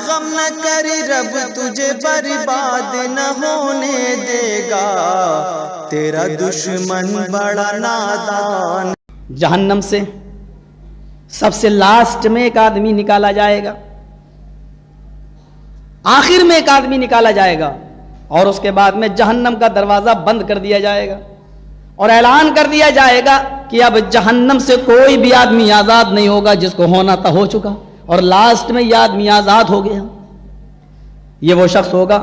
غم نہ کر رب تجھے برباد نہ ہونے دے گا، تیرا دشمن بڑا نادان۔ جہنم سے سب سے لاسٹ میں ایک آدمی نکالا جائے گا، آخر میں ایک آدمی نکالا جائے گا، اور اس کے بعد میں جہنم کا دروازہ بند کر دیا جائے گا اور اعلان کر دیا جائے گا کہ اب جہنم سے کوئی بھی آدمی آزاد نہیں ہوگا، جس کو ہونا تھا ہو چکا، اور لاسٹ میں یہ آدمی آزاد ہو گیا۔ یہ وہ شخص ہوگا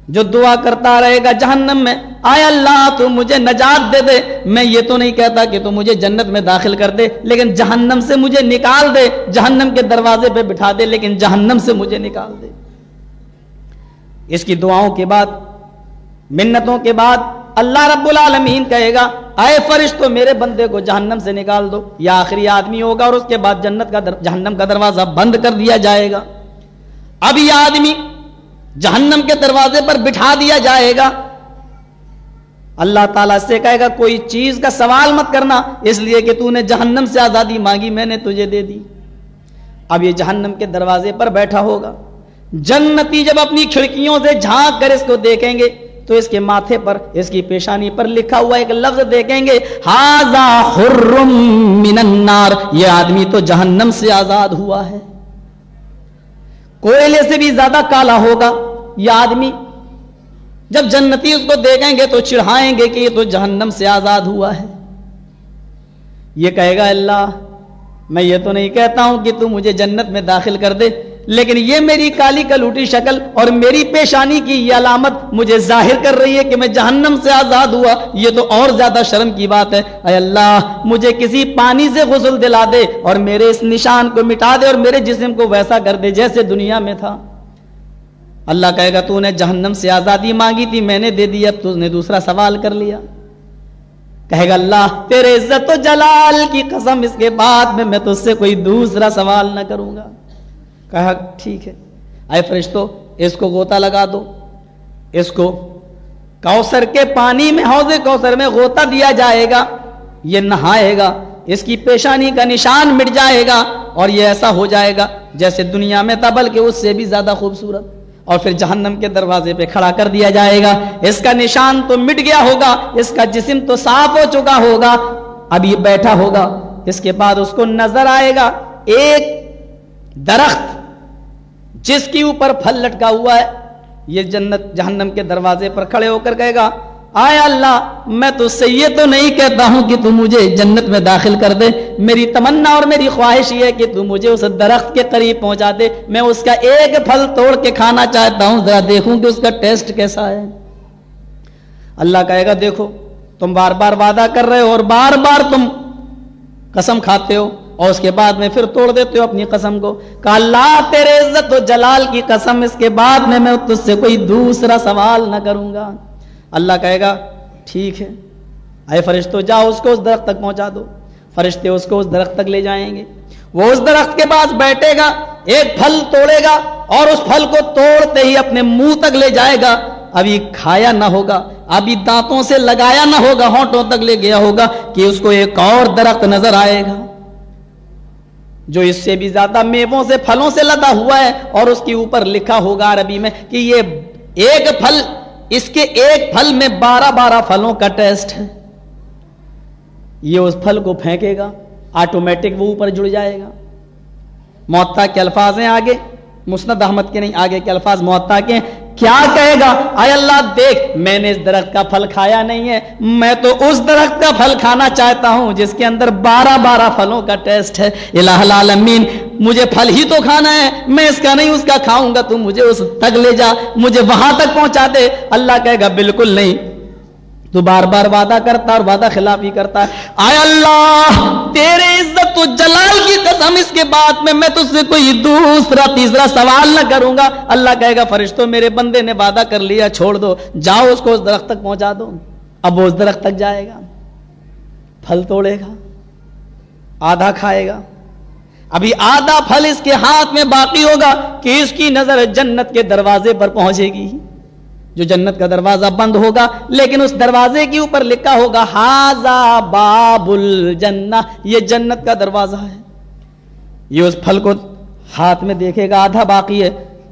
جو دعا کرتا رہے گا جہنم میں، آئے اللہ تو مجھے نجات دے دے، میں یہ تو نہیں کہتا کہ تو مجھے جنت میں داخل کر دے، لیکن جہنم سے مجھے نکال دے، جہنم کے دروازے پہ بٹھا دے، لیکن جہنم سے مجھے نکال دے۔ اس کی دعاؤں کے بعد، منتوں کے بعد اللہ رب العالمین کہے گا اے فرشتوں میرے بندے کو جہنم سے نکال دو۔ یہ آخری آدمی ہوگا، اور اس کے بعد جہنم کا دروازہ بند کر دیا جائے گا۔ اب یہ آدمی جہنم کے دروازے پر بٹھا دیا جائے گا۔ اللہ تعالیٰ سے کہے گا کوئی چیز کا سوال مت کرنا، اس لیے کہ تو نے جہنم سے آزادی مانگی، میں نے تجھے دے دی۔ اب یہ جہنم کے دروازے پر بیٹھا ہوگا۔ جنتی جب اپنی کھڑکیوں سے جھانک کر اس کو دیکھیں گے تو اس کے ماتھے پر، اس کی پیشانی پر لکھا ہوا ایک لفظ دیکھیں گے، ھذا حر من النار، یہ آدمی تو جہنم سے آزاد ہوا ہے۔ کوئلے سے بھی زیادہ کالا ہوگا یہ آدمی۔ جب جنتی اس کو دیکھیں گے تو چڑھائیں گے کہ یہ تو جہنم سے آزاد ہوا ہے۔ یہ کہے گا اللہ میں یہ تو نہیں کہتا ہوں کہ تو مجھے جنت میں داخل کر دے، لیکن یہ میری کالی کلوٹی شکل اور میری پیشانی کی یہ علامت مجھے ظاہر کر رہی ہے کہ میں جہنم سے آزاد ہوا، یہ تو اور زیادہ شرم کی بات ہے۔ اے اللہ مجھے کسی پانی سے غسل دلا دے اور میرے اس نشان کو مٹا دے اور میرے جسم کو ویسا کر دے جیسے دنیا میں تھا۔ اللہ کہے گا تو نے جہنم سے آزادی مانگی تھی، میں نے دے دی، اب تو نے دوسرا سوال کر لیا۔ کہے گا اللہ تیرے عزت و جلال کی قسم اس کے بعد میں تجھ سے کوئی دوسرا سوال نہ کروں گا۔ کہا ٹھیک ہے، اے فرشتو اس کو غوطہ لگا دو، اس کو کوثر کے پانی میں، حوض کوثر میں غوطہ دیا جائے گا، یہ نہائے گا، اس کی پیشانی کا نشان مٹ جائے گا اور یہ ایسا ہو جائے گا جیسے دنیا میں تھا بلکہ اس سے بھی زیادہ خوبصورت، اور پھر جہنم کے دروازے پہ کھڑا کر دیا جائے گا۔ اس کا نشان تو مٹ گیا ہوگا، اس کا جسم تو صاف ہو چکا ہوگا، اب یہ بیٹھا ہوگا۔ اس کے بعد اس کو نظر آئے گا ایک درخت جس کے اوپر پھل لٹکا ہوا ہے۔ یہ جہنم کے دروازے پر کھڑے ہو کر کہے گا آئے اللہ میں تو سے یہ تو نہیں کہتا ہوں کہ تو مجھے جنت میں داخل کر دے، میری تمنا اور میری خواہش یہ ہے کہ تو مجھے اس درخت کے قریب پہنچا دے، میں اس کا ایک پھل توڑ کے کھانا چاہتا ہوں، ذرا دیکھوں کہ اس کا ٹیسٹ کیسا ہے۔ اللہ کہے گا دیکھو تم بار بار وعدہ کر رہے ہو اور بار بار تم قسم کھاتے ہو اور اس کے بعد میں پھر توڑ دیتے ہو اپنی قسم کو۔ کہا اللہ تیرے عزت و جلال کی قسم اس کے بعد میں تجھ سے کوئی دوسرا سوال نہ کروں گا۔ اللہ کہے گا ٹھیک ہے، اے فرشتوں جاؤ اس کو اس درخت تک پہنچا دو۔ فرشتے اس کو اس درخت تک لے جائیں گے، وہ اس درخت کے پاس بیٹھے گا، ایک پھل توڑے گا اور اس پھل کو توڑتے ہی اپنے منہ تک لے جائے گا۔ ابھی کھایا نہ ہوگا، ابھی دانتوں سے لگایا نہ ہوگا، ہونٹوں تک لے گیا ہوگا کہ اس کو ایک اور درخت نظر آئے گا جو اس سے بھی زیادہ میووں سے پھلوں سے لدا ہوا ہے، اور اس کے اوپر لکھا ہوگا عربی میں کہ یہ ایک پھل، اس کے ایک پھل میں 12 پھلوں کا ٹیسٹ ہے۔ یہ اس پھل کو پھینکے گا، آٹومیٹک وہ اوپر جڑ جائے گا۔ موطا کے الفاظ ہیں آگے، مسند احمد کے نہیں، آگے کے الفاظ موطا کے ہیں۔ کیا کہے گا اے اللہ دیکھ میں نے اس درخت کا پھل کھایا نہیں ہے، میں تو اس درخت کا پھل کھانا چاہتا ہوں جس کے اندر 12 پھلوں کا ٹیسٹ ہے۔ الہ العالمین مجھے پھل ہی تو کھانا ہے، میں اس کا نہیں اس کا کھاؤں گا، تو مجھے اس تک لے جا، مجھے وہاں تک پہنچا دے۔ اللہ کہے گا بالکل نہیں، تو بار بار وعدہ کرتا اور وعدہ خلافی کرتا ہے۔ آئے اللہ تیرے عزت و جلال کی قسم اس کے بعد میں تجھ سے کوئی دوسرا تیسرا سوال نہ کروں گا۔ اللہ کہے گا فرشتوں میرے بندے نے وعدہ کر لیا، چھوڑ دو، جاؤ اس کو اس درخت تک پہنچا دو۔ اب وہ اس درخت تک جائے گا، پھل توڑے گا، آدھا کھائے گا، ابھی آدھا پھل اس کے ہاتھ میں باقی ہوگا کہ اس کی نظر جنت کے دروازے پر پہنچے گی، جو جنت کا دروازہ بند ہوگا، لیکن اس دروازے کے اوپر لکھا ہوگا ھذا باب الجنہ، یہ جنت کا دروازہ ہے۔ یہ اس پھل کو ہاتھ میں دیکھے گا، آدھا باقی ہے،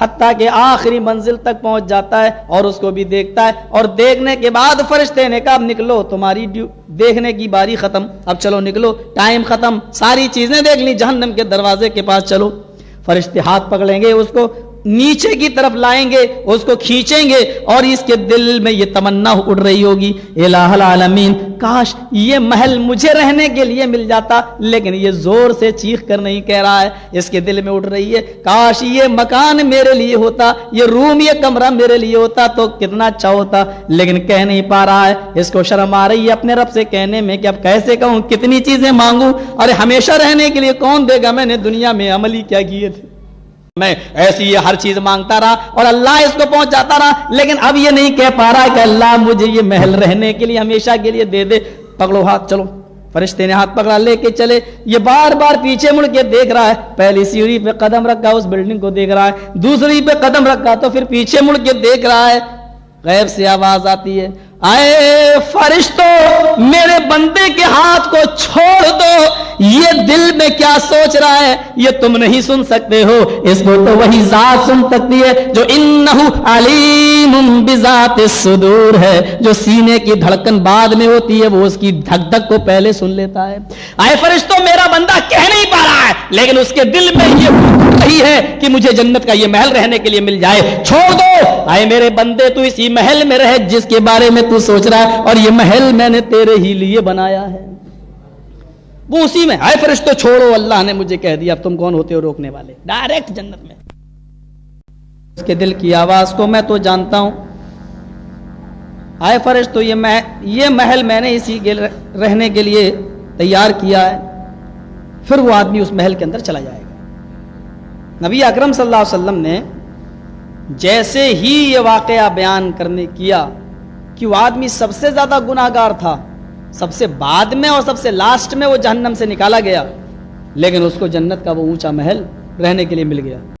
حتیٰ کہ آخری منزل تک پہنچ جاتا ہے اور اس کو بھی دیکھتا ہے, اور دیکھنے کے بعد فرشتے نے کہا اب نکلو, تمہاری دیکھنے کی باری ختم, اب چلو نکلو, ٹائم ختم, ساری چیزیں دیکھ لی, جہنم کے دروازے کے پاس چلو. فرشتے ہاتھ پکڑیں گے, اس کو نیچے کی طرف لائیں گے, اس کو کھینچیں گے, اور اس کے دل میں یہ تمنا اڑ رہی ہوگی, الہ العالمین کاش یہ محل مجھے رہنے کے لیے مل جاتا, لیکن یہ زور سے چیخ کر نہیں کہہ رہا ہے, اس کے دل میں اڑ رہی ہے کاش یہ مکان میرے لیے ہوتا, یہ روم, یہ کمرہ میرے لیے ہوتا تو کتنا اچھا ہوتا, لیکن کہہ نہیں پا رہا ہے, اس کو شرم آ رہی ہے اپنے رب سے کہنے میں کہ اب کیسے کہوں, کتنی چیزیں مانگوں, اور ہمیشہ رہنے کے لیے کون دے گا, میں نے دنیا میں عمل ہی کیا کیے تھے, میں ایسی یہ ہر چیز مانگتا رہا اور اللہ اس کو پہنچاتا رہا, لیکن اب یہ نہیں کہہ پا رہا کہ اللہ مجھے یہ محل رہنے کے لیے ہمیشہ کے لیے دے دے. پکڑو ہاتھ, چلو. فرشتے نے ہاتھ پکڑا, لے کے چلے. یہ بار بار پیچھے مڑ کے دیکھ رہا ہے, پہلی سیڑھی پہ قدم رکھا اس بلڈنگ کو دیکھ رہا ہے, دوسری پہ قدم رکھا تو پھر پیچھے مڑ کے دیکھ رہا ہے. غیب سے آواز آتی ہے, اے فرشتوں میرے بندے کے ہاتھ کو چھوڑ دو, یہ دل میں کیا سوچ رہا ہے یہ تم نہیں سن سکتے ہو, اس کو تو وہی ذات سن سکتی ہے جو انہ علیم بذات الصدور ہے, جو سینے کی دھڑکن بعد میں ہوتی ہے وہ اس کی دھک دھک کو پہلے سن لیتا ہے. اے فرشتوں میرا بندہ کہہ نہیں پا رہا ہے, لیکن اس کے دل میں یہ وہی ہے کہ مجھے جنت کا یہ محل رہنے کے لیے مل جائے, چھوڑ دو. اے میرے بندے تو اسی محل میں رہے جس کے بارے میں تو سوچ رہا ہے, اور یہ محل میں نے تیرے ہی لیے بنایا ہے, وہ اسی میں. اے فرشتوں چھوڑو, اللہ نے مجھے کہہ دیا, اب تم کون ہوتے ہو روکنے والے, ڈائریکٹ جنت میں. اس کے دل کی آواز کو میں تو جانتا ہوں, اے فرشتوں یہ محل میں نے اسی کے رہنے کے لیے تیار کیا ہے. پھر وہ آدمی اس محل کے اندر چلا جائے گا. نبی اکرم صلی اللہ علیہ وسلم نے جیسے ہی یہ واقعہ بیان کرنے کیا کہ وہ آدمی سب سے زیادہ گناہگار تھا, سب سے بعد میں اور سب سے لاسٹ میں وہ جہنم سے نکالا گیا, لیکن اس کو جنت کا وہ اونچا محل رہنے کے لیے مل گیا.